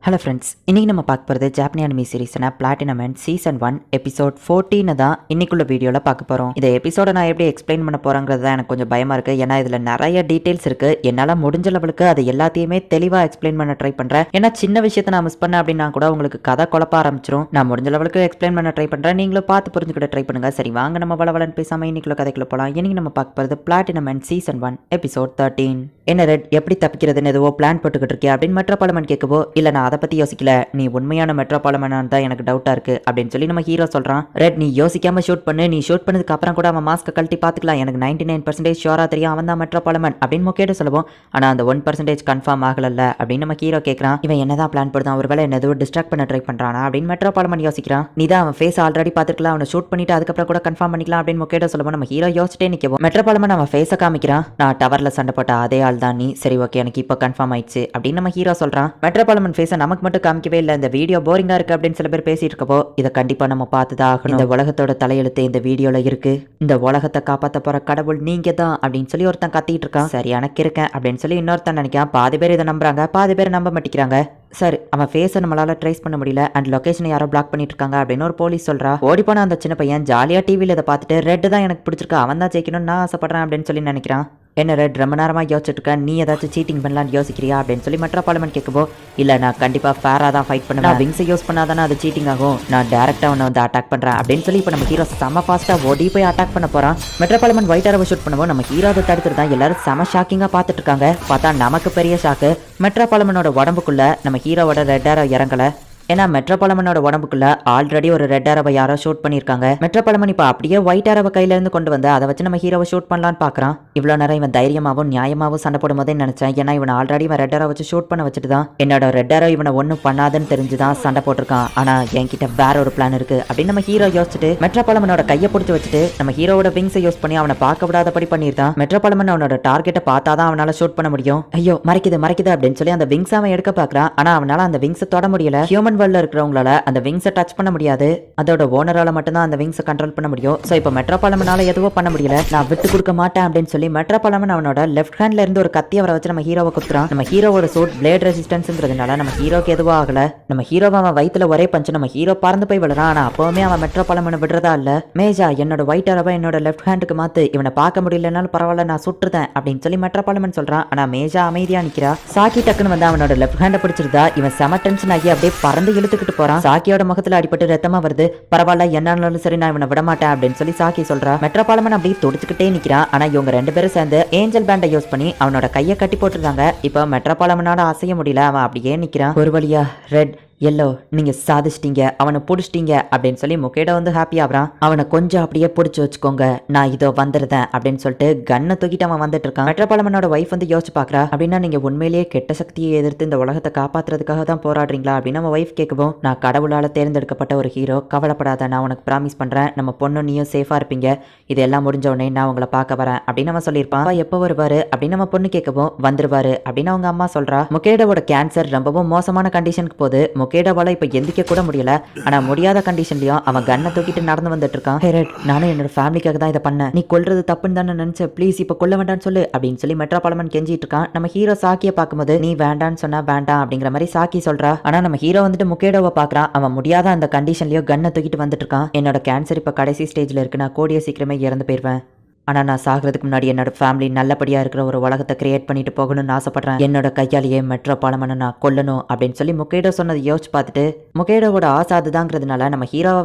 Hello friends, இன்றைக்கி நம்ம பார்க்க போகிறது ஜாப்பனி அனிமி சீரிஸான பிளாட்டினம் அண்ட் சீசன் 1 எபிசோட் 14 தான் இன்னைக்குள்ள வீடியோவில் பார்க்க போகிறோம். இந்த எபிசோட நான் எப்படி எக்ஸ்பிளைன் பண்ண போகிறேங்கிறது தான் எனக்கு கொஞ்சம் பயமாக இருக்குது. ஏன்னா இதில் நிறைய டீட்டெயில்ஸ் இருக்குது. என்னால் முடிஞ்ச லெவலுக்கு அது எல்லாத்தையுமே தெளிவாக எக்ஸ்பிளைன் பண்ண ட்ரை பண்ணுறேன். ஏன்னா சின்ன விஷயத்தை நான் மிஸ் பண்ணேன் அப்படின்னா கூட உங்களுக்கு கதை குழப்ப ஆரம்பிச்சிடும். நான் முடிஞ்ச லெவலுக்கு எக்ஸ்பிளைன் பண்ண ட்ரை பண்ணுறேன். நீங்களும் பார்த்து புரிஞ்சுக்கிட்ட ட்ரை பண்ணுங்கள். சரி வாங்க நம்ம வளவலன்னு பேசாமல் இன்னைக்குள்ள கதைக்குள்ள போகலாம். இன்னைக்கு நம்ம பார்க்க போகிறது பிளாட்டினம் அண்ட் சீசன் 1 எபிசோட் 13. என்ன ரெட், எப்படி தப்பிக்கிறதுன்னு எதுவோ பிளான் போட்டுக்கிட்டு இருக்கியா அப்படின்னு மெட்ரோபாலமன் கேட்கவோ, இல்லை நான் அதை பற்றி யோசிக்கல, நீ உண்மையான மெட்ரோபாலமனான் தான் எனக்கு டவுட்டாக இருக்குது அப்படின்னு சொல்லி நம்ம ஹீரோ சொல்கிறான். ரெட், நீ யோசிக்காம ஷூட் பண்ணு, நீ ஷூட் பண்ணதுக்கு அப்புறம் கூட அவன் மாஸ்க்கை கழட்டி பார்த்துக்கலாம், எனக்கு 99% ஷியோராக தெரியும் அவன் தான் மெட்ரோபாலமன் அப்படின்னு மொக்கேட்ட சொல்லுவோம். ஆனால் அந்த 1% கன்ஃபார்ம் ஆகலல்ல அப்படின்னு நம்ம ஹீரோ கேட்குறான். இவன் என்னதான் பிளான் போடுதான், ஒருவேளை என்ன எதுவும் டிஸ்ட்ராக்ட் பண்ண ட்ரை பண்ணுறானா அப்படின்னு மெட்ரோபாலமன் யோசிக்கிறான். நீ தான் அவன் ஃபேஸ் ஆல்ரெடி பார்த்துக்கலாம், அவனை ஷூட் பண்ணிட்டு அதுக்கப்புறம் கூட கன்ஃபார்ம் பண்ணிக்கலாம் அப்படின்னு மொக்கேட்ட சொல்லுவோம். நம்ம ஹீரோ யோசிச்சிட்டே நிற்கவும் மெட்ரோபாலமன் அவன் ஃபேஸை காமிக்கிறான். நான் டவரில் சண்டை போட்ட அதே ஆள் தான் நீ, சரி ஓகே எனக்கு இப்போ கன்ஃபார்ம் ஆயிடுச்சு அப்படின்னு நம்ம ஹீரோ சொல்றான். மெட்ரோபாலமன் ஃபேஸை நமக்கு மட்டும் காமிக்கவே இல்லை, இந்த வீடியோ போரிங்கா இருக்கு அப்படின்னு சில பேர் பேசிட்டு இருக்கப்போ இதை கண்டிப்பா நம்ம பார்த்துதான் ஆகணும். இந்த உலகத்தோட தலையெழுத்து இந்த வீடியோல இருக்கு, இந்த உலகத்தை காப்பாற்ற போற கடவுள் நீங்க தான் அப்படின்னு சொல்லி ஒருத்தன் கத்திட்டு இருக்கான். சரியான இருக்கேன் அப்படின்னு சொல்லி இன்னொருத்தன் நினைக்கான். பாதி பேர் இதை நம்புறாங்க, பாதி பேர் நம்ப மாட்டேங்கிறாங்க. சார், அவன் ஃபேஸை நம்மளால ட்ரேஸ் பண்ண முடியல அண்ட் லொகேஷனை யாரோ பிளாக் பண்ணிட்டு இருக்காங்க அப்படின்னு ஒரு போலீஸ் சொல்றா. ஓடி போன அந்த சின்ன பையன் ஜாலியா டிவியில் இதை பார்த்துட்டு ரெட் தான் எனக்கு பிடிச்சிருக்கு, அவன் தான் ஜெயிக்கணும்னு நான் ஆசைப்படுறேன் அப்படின்னு சொல்லி நினைக்கிறான். என்ன ரெட், ரொம்ப நேரமாக யோசிச்சுட்டு இருக்கேன், நீ ஏதாச்சும் சீட்டிங் பண்ணலான்னு யோசிக்கிறியா அப்படின்னு சொல்லி மெட்ரோபாலமன் கேட்கவோ, இல்லை நான் கண்டிப்பாக ஃபேராக தான் ஃபைட் பண்ணுவேன், விங்ஸை யூஸ் பண்ணாதானே அது சீட்டிங் ஆகும், நான் டேரெக்டாக அவனை வந்து அட்டாக் பண்ணுறேன் அப்படின்னு சொல்லி இப்போ நம்ம ஹீரோ செம ஃபாஸ்ட்டாக ஓடி போய் அட்டாக் பண்ண போகிறான். மெட்ரோபாலமன் ஒயிட் அரவை ஷூட் பண்ணுவோம். நம்ம ஹீரோ அதை தடுத்துட்டு தான் எல்லாரும் செம ஷாக்கிங்காக பார்த்துட்டு இருக்காங்க. பார்த்தா நமக்கு பெரிய ஷாக்கு, மெட்ரோபாலமனோட உடம்புக்குள்ள நம்ம ஹீரோவோட ரெட் அரோ இறங்கலை. ஏன்னா மெட்ரோபாலமனோட உடம்புக்குள்ள ஆல்ரெடி ஒரு ரெட் அரவை யாரோ ஷூட் பண்ணியிருக்காங்க. மெட்ரோபாலமன் இப்போ அப்படியே ஒயிட் அரவை கையில இருந்து கொண்டு வந்து அதை வச்சு நம்ம ஹீரோவை ஷூட் பண்ணலான்னு பார்க்குறான். இவ்வளோ நேரம் இவன் தைரியமாகவும் நியாயமாகவும் சண்டை போடும் போதே நினைச்சேன். ஏன்னா இவன் ஆல்ரெடி இவன் ரெட் அரவை வச்சு ஷூட் பண்ண வச்சுட்டு தான் என்னோட ரெட் அரோ இவனை ஒன்றும் பண்ணாதுன்னு தெரிஞ்சுதான் சண்டை போட்டிருக்கான். ஆனால் என்கிட்ட வேற ஒரு பிளான் இருக்கு அப்படின்னு நம்ம ஹீரோ யோசிச்சுட்டு மெட்ரோபாலமனோட கையை பிடிச்சி வச்சுட்டு நம்ம ஹீரோவோட விங்ஸை யூஸ் பண்ணி அவனை பார்க்க விடாதபடி பண்ணியிருந்தான். மெட்ரோபாலமன் அவனோட டார்கெட்டை பார்த்தாதான் அவனால ஷூட் பண்ண முடியும். ஐயோ மறைக்குது அப்படின்னு சொல்லி அந்த விங்ஸ் அவன் எடுக்க பார்க்குறான். ஆனால் அவனால அந்த விங்ஸை தொட முடியல. ஹியூமன் வேர்ல்ட்ல இருக்கிறவங்களால அந்த விங்ஸை டச் பண்ண முடியாது, அதோட ஓனரால மட்டும்தான் அந்த விங்ஸை கண்ட்ரோல் பண்ண முடியும். சோ இப்போ மெட்ரோபாலமனால எதுவும் பண்ண முடியல, நான் விட்டு கொடுக்க மாட்டேன் அப்படின்னு சொல்லி மெட்ரோபாலமன் அவனோட லெஃப்ட் ஹேண்ட்ல இருந்து ஒரு கத்தி அவரை வச்சு நம்ம ஹீரோவை குத்துறான். நம்ம ஹீரோவோட சூட் பிளேட் ரெசிஸ்டன்ஸ்ங்கிறதுனால நம்ம ஹீரோக்கு எதுவும் ஆகல. நம்ம ஹீரோவை அவன் வயித்துல ஒரே பஞ்சு நம்ம ஹீரோ பறந்து போய் விழுறான். ஆனா அப்பவுமே அவன் மெட்ரோபாலமனை விடுறதா இல்ல. மேஜா, என்னோட ஒயிட் அரவை என்னோட லெஃப்ட் ஹேண்டுக்கு மாத்து, இவனை பார்க்க முடியலனாலும் பரவாயில்ல நான் சுட்டுறேன் அப்படின்னு சொல்லி மெட்ரோபாலமன் சொல்றான். ஆனா மேஜா அமைதியா நிக்கிறா. சாக்கி டக்குன்னு வந்து அவனோட லெஃப்ட் ஹேண்டை பிடிச்சிருந்தா இவன் செம டென்ஷன் ஆகி அப்படியே பறந்து இழுத்துக்கிட்டு போறான். சாக்கியோட முகத்துல அடிபட்டு ரத்தமா வருது. பரவாயில்ல, என்னாலும் சரி நான் இவனை விட மாட்டேன் அப்படின்னு சொல்லி சாக்கி சொல்றா. மெட்ரோபாலமன் அப்படியே துடிச்சுக்கிட்டே நிக்கிறான். ஆனா இவங்க ரெண்டு பேரும் சேர்ந்து ஏஞ்சல் பேண்டை யூஸ் பண்ணி அவனோட கையை கட்டி போட்டுருந்தாங்க. இப்போ மெட்ரோபாலமனால அசைய முடியல, அவன் அப்படியே நிக்கிறான். ஒரு வழியா ரெட், எல்லோ, நீங்க சாதிச்சிட்டீங்க, அவனை பிடிச்சிட்டீங்க அப்படின்னு சொல்லி முகேடா வந்து ஹாப்பி ஆகுறான். அவனை கொஞ்சம் அப்படியே பிடிச்சி வச்சுக்கோங்க, நான் இதோ வந்துருந்தேன் அப்படின்னு சொல்லிட்டு கண்ணை தூக்கிட்டு அவன் வந்துட்டு இருக்கான். மெட்ரோபாலமனோட வைஃப் வந்து யோசிச்சு பாக்குறா. அப்படின்னா நீங்க உண்மையிலேயே கெட்ட சக்தியை எதிர்த்து இந்த உலகத்தை காப்பாத்துறதுக்காக தான் போராடுறீங்களா அப்படின்னு நம்ம வைஃப் கேட்கவும், நான் கடவுளால தேர்ந்தெடுக்கப்பட்ட ஒரு ஹீரோ, கவலைப்படாத, நான் உனக்கு ப்ராமிஸ் பண்றேன், நம்ம பொண்ணு நீயும் சேஃபா இருப்பீங்க, இதெல்லாம் முடிஞ்ச உடனே நான் உங்களை பார்க்க வரேன் அப்படின்னு அவன் சொல்லியிருப்பான். எப்போ வருவாரு அப்படின்னு நம்ம பொண்ணு கேட்கவும், வந்துருவாரு அப்படின்னு அவங்க அம்மா சொல்றா. முகேடோட கேன்சர் ரொம்பவும் மோசமான கண்டிஷனுக்கு போது முகேடாவால இப்ப எந்திக்க கூட முடியல. ஆனா முடியாத கண்டிஷன்லயும் அவன் கண்ணை தூக்கிட்டு நடந்து வந்துட்டு இருக்கான். ஹேரட், நானும் என்னோட ஃபேமிலிக்காக தான் இதை பண்ணேன், நீ கொல்றது தப்புன்னு தானே நினைச்ச, ப்ளீஸ் இப்ப கொல்ல வேண்டாம்னு சொல்லு அப்படின்னு சொல்லி மெட்ரோபாலமன் கெஞ்சிட்டு இருக்கான். நம்ம ஹீரோ சாக்கியை பார்க்கும்போது நீ வேண்டான்னு சொன்னா வேண்டாம் அப்படிங்கிற மாதிரி சாக்கி சொல்றா. ஆனா நம்ம ஹீரோ வந்துட்டு முகேடோவை பாக்குறான். அவன் முடியாத அந்த கண்டிஷன்லயும் கண்ணை தூக்கிட்டு வந்துட்டு இருக்கான். என்னோட கேன்சர் இப்ப கடைசி ஸ்டேஜ்ல இருக்கு, நான் கூடிய சீக்கிரமே இறந்து போயிருவேன். ஆனால் நான் சாகிறதுக்கு முன்னாடி என்னோட ஃபேமிலி நல்லபடியாக இருக்கிற ஒரு உலகத்தை கிரியேட் பண்ணிட்டு போகணும்னு ஆசைப்படுறேன். என்னோட கையாலேயே மெட்ரோபாலமனை நான் கொல்லணும் அப்படின்னு சொல்லி முகேடோ சொன்னதை யோசிச்சு பார்த்துட்டு முகேடோவோட ஆசை அதுதாங்கிறதுனால நம்ம ஹீரோவை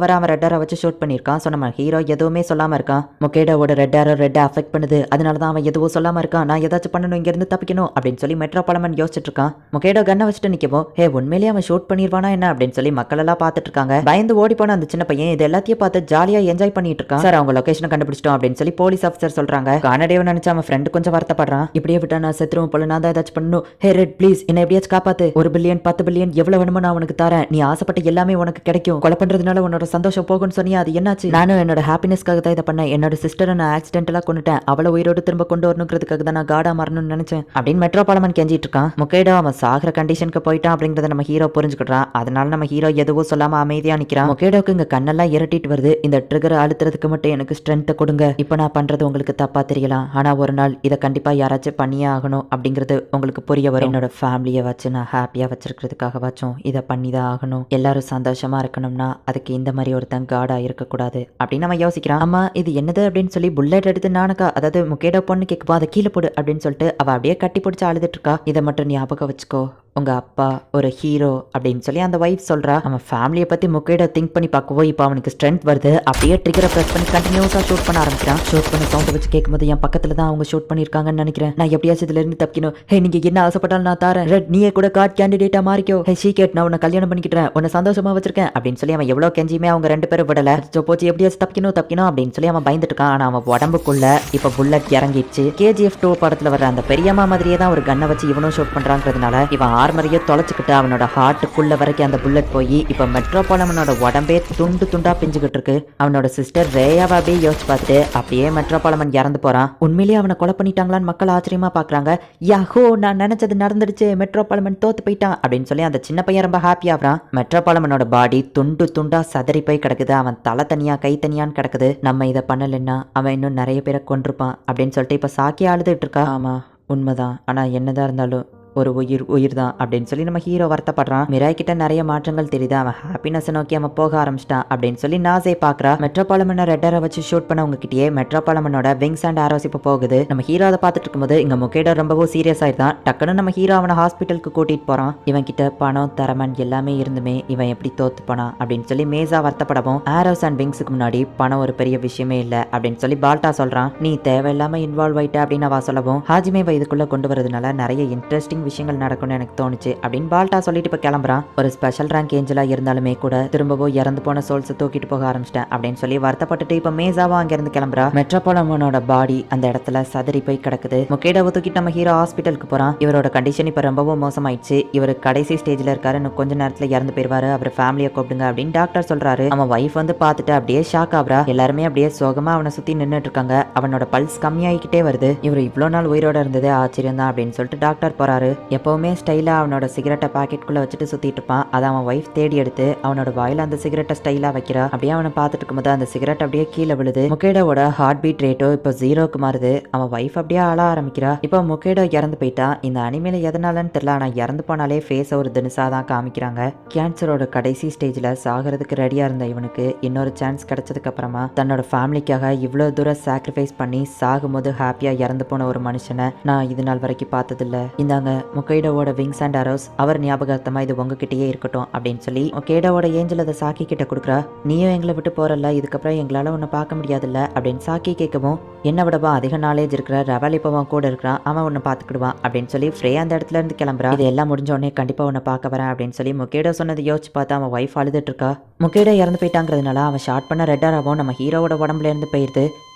வர அவன் ரெட் ஆரோ வச்சு ஷூட் பண்ணியிருக்கான். ஸோ நம்ம ஹீரோ எதுவுமே சொல்லாமல் இருக்கான். முகேடோவோட ரெட் ஆரோ ரெட்டை அஃபெக்ட் பண்ணுது, அதனால தான் அவன் எதுவும் சொல்லாமல் இருக்கான். நான் ஏதாச்சும் பண்ணணும், இங்கேருந்து தப்பிக்கணும் அப்படின்னு சொல்லி மெட்ரோபாலமன் யோசிச்சுட்டு இருக்கான். முகேடோ கண்ணை வச்சுட்டு நிற்கவும், ஹே உண்மையிலேயே அவன் ஷூட் பண்ணிடுவானா என்ன அப்படின்னு சொல்லி மக்கள் எல்லாம் பார்த்துட்டு இருக்காங்க. பயந்து ஓடி போன அந்த சின்ன பையன் இது எல்லாத்தையும் பார்த்து ஜாலியாக என்ஜாய் பண்ணிட்டு இருக்கான். சார், அவங்க லொகேஷனை கண்டுபிடிச்சிட்டோம் அப்படின்னு சொல்லி போலீஸ் ஆஃபீஸர் சொல்றாங்க. கானடேவை நினைச்சு அவன் ஃப்ரெண்டு கொஞ்சம் வருத்தப்படுறான். இப்படியே விட்டா நான் செத்துருவோம் போல, நான் தான் ஏதாச்சும் பண்ணணும். ஹே ரெட், ப்ளீஸ் என்ன எப்படியாச்சும் காப்பாத்து, 1 பில்லியன் 10 பில்லியன் எவ்வளவு வேணுமோ நான் உனக்கு தரேன், நீ ஆசைப்பட்ட எல்லாமே உனக்கு கிடைக்கும், கொலை பண்றதுனால உன்னோட சந்தோஷம் போகும்னு சொன்னியா, அது என்னாச்சு? நானும் என்னோட ஹாப்பினஸ்க்காக தான் இதை பண்ணேன், என்னோட சிஸ்டரை நான் ஆக்சிடென்டலா கொண்டுட்டேன், அவளை உயிரோடு திரும்ப கொண்டு வரணுங்கிறதுக்காக தான் நான் காடா மாறணும்னு நினைச்சேன் அப்படின்னு மெட்ரோபாலமன் கெஞ்சிட்டு இருக்கான். முகேடோ அவன் சாகிற கண்டிஷனுக்கு போயிட்டான் அப்படிங்கறத நம்ம ஹீரோ புரிஞ்சுக்கிட்டான். அதனால நம்ம ஹீரோ எதுவும் சொல்லாம அமைதியா நிக்கிறான். முகேடோக்கு இங்க கண்ணெல்லாம் இரட்டிட்டு வருது. இந்த ட்ரிகரை அழுத்துறதுக்கு மட்டும் எனக்கு ஸ்ட்ரென்த்தை கொடுங்க, இப்போ நான் பண்றது பண்றது உங்களுக்கு தப்பா தெரியலாம். ஆனா ஒரு நாள் இதை கண்டிப்பா யாராச்சும் பண்ணியே ஆகணும் அப்படிங்கிறது உங்களுக்கு புரிய வரும். என்னோட ஃபேமிலியை வச்சு நான் ஹாப்பியா வச்சிருக்கிறதுக்காகவாச்சும் இதை பண்ணி தான் ஆகணும். எல்லாரும் சந்தோஷமா இருக்கணும்னா அதுக்கு இந்த மாதிரி ஒருத்தன் காடா இருக்கக்கூடாது அப்படின்னு நம்ம யோசிக்கிறான். அம்மா இது என்னது அப்படின்னு சொல்லி புல்லட் எடுத்து நானக்கா அதாவது முக்கேட பொண்ணு கேட்குப்பா அதை கீழே போடு அப்படின்னு சொல்லிட்டு அவ அப்படியே கட்டி பிடிச்சி அழுதுட்டு இருக்கா. இதை மட்டும் ஞாபகம் வச்சுக்கோ, உங்க அப்பா ஒரு ஹீரோ அப்படின்னு சொல்லி அந்த வைஃப் சொல்றா. அவன் ஃபேமிலியை பத்தி முக்கேட திங்க் பண்ணி பார்க்கவோ இப்போ அவனுக்கு ஸ்ட்ரென்த் வருது. அப்படியே ட்ரிகரை ப்ரெஸ் பண்ணி கண்டினியூஸா ஷூட் பண்ண ஆரம்பிக்கிறான். ஷூட் பண்ண சவுண்ட் வச்சு கேட்கும்போது என் பக்கத்துல தான் அவங்க ஷூட் பண்ணிருக்காங்கன்னு நினைக்கிறேன். நான் எப்படியாச்சும் இதுல இருந்து தப்பிக்கணும். ஹே நீங்க என்ன ஆசைப்பட்டாலும் நான் தரேன். ரெட் நீயே கூட கார்ட் கேண்டிடேட்டா மாறிக்கோ. ஹே சீக்கிரம் நான் உன்னை கல்யாணம் பண்ணிக்கிறேன், உன்னை சந்தோஷமா வச்சிருக்கேன் அப்படின்னு சொல்லி அவன் எவ்வளவு கெஞ்சியுமே அவங்க ரெண்டு பேரும் விடல. போச்சு எப்படியாச்சும் தப்பிக்கணும் அப்படின்னு சொல்லி அவன் பயந்துட்டு இருக்கான். ஆனா அவன் உடம்புக்குள்ள இப்ப புல்லட் இறங்கிடுச்சு. KGF 2 படத்துல வர அந்த பெரியம்மா மாதிரியே தான் ஒரு கண்ணை வச்சு இவனும் ஷூட் பண்றாங்கிறதுனால இவன் ஆர்மரையே தொலைச்சுக்கிட்டு அவனோட ஹார்ட்டுக்குள்ள வரைக்கும் அந்த புல்லட் போய் இப்ப மெட்ரோபாலமனோட உடம்பே துண்டு துண்டா பிஞ்சுக்கிட்டு இருக்கு. அவனோட சிஸ்டர் ரேயாவை அப்படியே யோசிச்சு பார்த்துட்டு அப்படியே மெட்ரோபாலமன் இறந்து போறான். உண்மையிலேயே அவனை கொலை பண்ணிட்டாங்களான்னு மக்கள் ஆச்சரியமா பாக்குறாங்க. யாஹோ நான் நினைச்சது நடந்துடுச்சு, மெட்ரோபாலமன் தோத்து போயிட்டான் அப்படின்னு சொல்லி அந்த சின்ன பையன் ரொம்ப ஹாப்பி ஆகுறான். மெட்ரோபாலமனோட பாடி துண்டு துண்டா சதறி போய் கிடக்குது. அவன் தலை தனியா கை தனியான்னு கிடக்குது. நம்ம இதை பண்ணலைன்னா அவன் இன்னும் நிறைய பேரை கொண்டிருப்பான் அப்படின்னு சொல்லிட்டு இப்ப சாக்கி அழுதுட்டு இருக்கா. ஆமா உண்மைதான், ஆனா என்னதான் இருந்தாலும் ஒரு உயிர் தான் அப்படின்னு சொல்லி நம்ம ஹீரோ வருத்தப்படுறான். மிராய் கிட்ட நிறைய மாற்றங்கள் தெரியுது. அவன் ஹாப்பினஸ் நோக்கி அவன் போக ஆரம்பிச்சிட்டான் அப்படின்னு சொல்லி நாசே பாக்குறா. மெட்ரோபாலமனை ரெட்டரை வச்சு ஷூட் பண்ண உங்ககிட்டயே மெட்ரோபாலமனோட விங்ஸ் அண்ட் ஆரோஸ் இப்போ போகுது. நம்ம ஹீரோ அதை பார்த்துட்டு இருக்கும்போது இங்க முக்கேடோ ரொம்பவும் சீரியஸ் ஆயிருந்தான். டக்குன்னு நம்ம ஹீரோ அவனை ஹாஸ்பிட்டலுக்கு கூட்டிட்டு போறான். இவன் கிட்ட பணம் திறமன் எல்லாமே இருந்துமே இவன் எப்படி தோத்து போனான் அப்படின்னு சொல்லி மேசா வருத்தப்படவும் ஆரோஸ் அண்ட் விங்ஸுக்கு முன்னாடி பணம் ஒரு பெரிய விஷயமே இல்லை அப்படின்னு சொல்லி பால்டா சொல்றான். நீ தேவையில்லாம இன்வால்வ் ஆயிட்ட அப்படின்னு அவ சொல்லவும் ஹாஜிமே இதுக்குள்ள கொண்டு வரதுனால நிறைய இன்ட்ரெஸ்டிங் விஷயங்கள் நடக்கும்னு எனக்கு தோணுச்சு அப்படின்னு பால்டா சொல்லிட்டு இப்ப கிளம்புறான். ஒரு ஸ்பெஷல் ரேங்க் ஏஞ்சலா இருந்தாலுமே கூட திரும்பவும் இறந்து போன சோல்ஸ் தூக்கிட்டு போக ஆரம்பிச்சிட்டேன் அப்படின்னு சொல்லி வருத்தப்பட்டுட்டு இப்ப மேசாவா அங்க இருந்து கிளம்புறா. மெட்ரோபாலமனோட பாடி அந்த இடத்துல சதறி போய் கிடக்குது. முக்கேடாவை தூக்கிட்டு நம்ம ஹீரோ ஹாஸ்பிட்டலுக்கு போறான். இவரோட கண்டிஷன் இப்ப ரொம்பவும் மோசமாயிடுச்சு. இவர் கடைசி ஸ்டேஜ்ல இருக்காரு, இன்னும் கொஞ்ச நேரத்துல இறந்து போயிருவாரு, அவர் ஃபேமிலியை கூப்பிடுங்க அப்படின்னு டாக்டர் சொல்றாரு. அவன் வைஃப் வந்து பார்த்துட்டு அப்படியே ஷாக் ஆகுறா. எல்லாருமே அப்படியே சோகமா அவனை சுத்தி நின்னுட்டு இருக்காங்க. அவனோட பல்ஸ் கம்மியாகிக்கிட்டே வருது. இவர் இவ்வளவு நாள் உயிரோட இருந்ததே ஆச்சரியம் தான் அப்படின்னு சொல்லிட்டு டாக்டர் போறாரு. எப்பவுமே ஸ்டைலா அவனோட சிகரெட்டை பாக்கெட்டுக்குள்ள வச்சுட்டு சுத்திட்டு இருப்பான். அதை அவன் வைஃப் தேடி எடுத்து அவனோட வாயில அந்த சிகரெட்டை ஸ்டைலா வைக்கிறா. அப்படியே அவனை பார்த்துட்டு இருக்கும்போது அந்த சிகரெட் அப்படியே கீழே விழுது. முக்கேடோட ஹார்ட் பீட் ரேட்டோ இப்போ 0க்கு மாறுது. அவன் வைஃப் அப்படியே அழ ஆரம்பிக்கிறா. இப்போ முக்கேடோ இறந்து போயிட்டான். இந்த அனிமேல எதனாலன்னு தெரியல, ஆனா இறந்து போனாலே ஃபேஸ் ஒரு தினுசா தான் காமிக்கிறாங்க. கேன்சரோட கடைசி ஸ்டேஜ்ல சாகிறதுக்கு ரெடியா இருந்த இவனுக்கு இன்னொரு சான்ஸ் கிடைச்சதுக்கு அப்புறமா தன்னோட ஃபேமிலிக்காக இவ்வளவு தூரம் சாக்ரிஃபைஸ் பண்ணி சாகும்போது ஹாப்பியா இறந்து போன ஒரு மனுஷனை நான் இது நாள் வரைக்கும் பார்த்ததில்ல. இந்தாங்க முக்கைடோட விங்ஸ் அண்ட் ஆரோஸ், அவர் ஞாபகார்த்தமா இது உங்ககிட்டயே இருக்கட்டும் அப்படின்னு சொல்லி முக்கைடோட ஏஞ்சல் அதை சாக்கி கிட்ட கொடுக்குறா. நீயும் எங்களை விட்டு போறல, இதுக்கப்புறம் எங்களால உன்னை பார்க்க முடியாதுல்ல அப்படின்னு சாக்கி கேட்கவும் என்ன விடவா அதிக நாலேஜ் இருக்கிற ரவல் இப்பவும் கூட இருக்கிறான், அவன் உன்னை பார்த்துக்கிடுவான் அப்படின்னு சொல்லி ஃப்ரே அந்த இடத்துல இருந்து கிளம்புறா. இது எல்லாம் முடிஞ்ச உடனே கண்டிப்பா உன்னை பார்க்க வரேன் அப்படின்னு சொல்லி முக்கேடோ சொன்னதை யோசிச்சு பார்த்து அவன் வைஃப் அழுதுட்டு இருக்கா. முக்கேடோ இறந்து போயிட்டாங்கிறதுனால அவன் ஷார்ட் பண்ண ரெட்டாராவும் நம்ம ஹீரோவோட உடம்புல இருந்து போயிருது.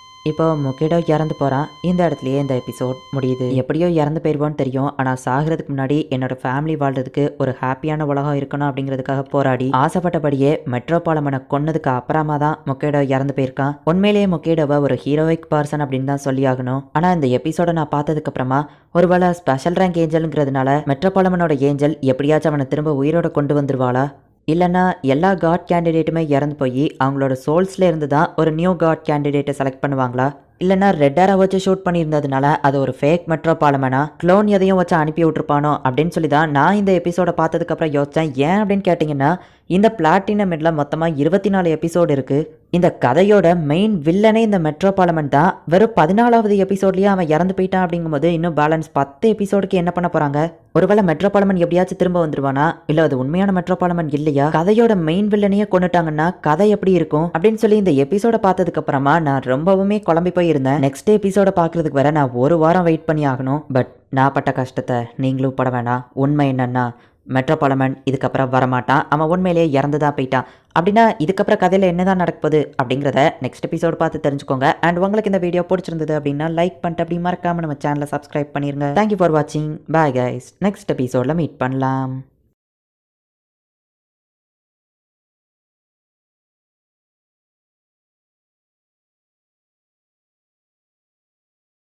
இப்போ முக்கேடோ இறந்து போகிறான். இந்த இடத்துலயே இந்த எபிசோட் முடியுது. எப்படியோ இறந்து போயிடுவோன்னு தெரியும், ஆனால் சாகிறதுக்கு முன்னாடி என்னோட ஃபேமிலி வாழ்றதுக்கு ஒரு ஹாப்பியான உலகம் இருக்கணும் அப்படிங்கிறதுக்காக போராடி ஆசைப்பட்டபடியே மெட்ரோபாலமனை கொன்னதுக்கு அப்புறமா தான் முக்கேடோ இறந்து போயிருக்கான். உண்மையிலேயே முக்கேடோவை ஒரு ஹீரோயிக் பர்சன் அப்படின்னு தான் சொல்லி ஆகணும். ஆனால் இந்த எபிசோட நான் பார்த்ததுக்கு அப்புறமா ஒருவேளை ஸ்பெஷல் ரேங்க் ஏஞ்சல்ங்கிறதுனால மெட்ரோபாலமனோட ஏஞ்சல் எப்படியாச்சும் அவனை திரும்ப உயிரோட கொண்டு வந்துருவாளா, இல்லைன்னா எல்லா காட் கேண்டிடேட்டுமே இறந்து போய் அவங்களோட சோல்ஸில் இருந்து தான் ஒரு நியூ காட் கேண்டிடேட்டை செலக்ட் பண்ணுவாங்களா, இல்லைன்னா ரெட்டாரை வச்சு ஷூட் பண்ணியிருந்ததுனால அது ஒரு ஃபேக் மெட்ரோபாலமனா க்ளோன் எதையும் வச்சு அனுப்பி விட்டுருப்பானோ அப்படின்னு சொல்லி தான் நான் இந்த எபிசோட பார்த்ததுக்கப்புறம் யோசித்தேன். ஏன் அப்படின்னு கேட்டிங்கன்னா இந்த பிளாட்டினமிட்ல மொத்தமாக 24 எபிசோடு இருக்குது. இந்த கதையோட மெயின் வில்லனே இந்த மெட்ரோபாலமன் தான். வெறும் 14வது எபிசோட்லேயே அவன் இறந்து போயிட்டான் அப்படிங்கும்போது இன்னும் பேலன்ஸ் 10 எபிசோடுக்கு என்ன பண்ண போகிறாங்க? ஒருவேளை மெட்ரோபாலமன் எப்படியாச்சும் திரும்ப வந்துருவானா, இல்லை அது உண்மையான மெட்ரோபாலமன் இல்லையா? கதையோட மெயின் வில்லனையே கொண்டுட்டாங்கன்னா கதை எப்படி இருக்கும் அப்படின்னு சொல்லி இந்த எபிசோட பார்த்ததுக்கு அப்புறமா நான் ரொம்பவுமே குழம்பி போய் இருந்தேன். நெக்ஸ்ட் எபிசோட பார்க்கறதுக்கு வர நான் ஒரு வாரம் வெயிட் பண்ணி ஆகணும். பட் நான் பட்ட கஷ்டத்தை நீங்களும் பட வேணாம். உண்மை என்னன்னா மெட்ரோபாலமன் இதுக்கப்புறம் வரமாட்டான், அவன் உண்மையிலேயே இறந்துதான் போயிட்டான். அப்படின்னா இதுக்கப்புறம் கதையில் என்னதான் நடக்குது அப்படிங்கிறத நெக்ஸ்ட் எபிசோடு பார்த்து தெரிஞ்சுக்கோங்க. அண்ட் உங்களுக்கு இந்த வீடியோ பிடிச்சிருந்தது அப்படின்னா லைக் பண்ணிட்டு அப்படி மறக்காம நம்ம சேனலை சப்ஸ்கிரைப் பண்ணிருங்க. தேங்க்யூ ஃபார் வாட்சிங். Bye guys. நெக்ஸ்ட் எபிசோடில் மீட் பண்ணலாம்.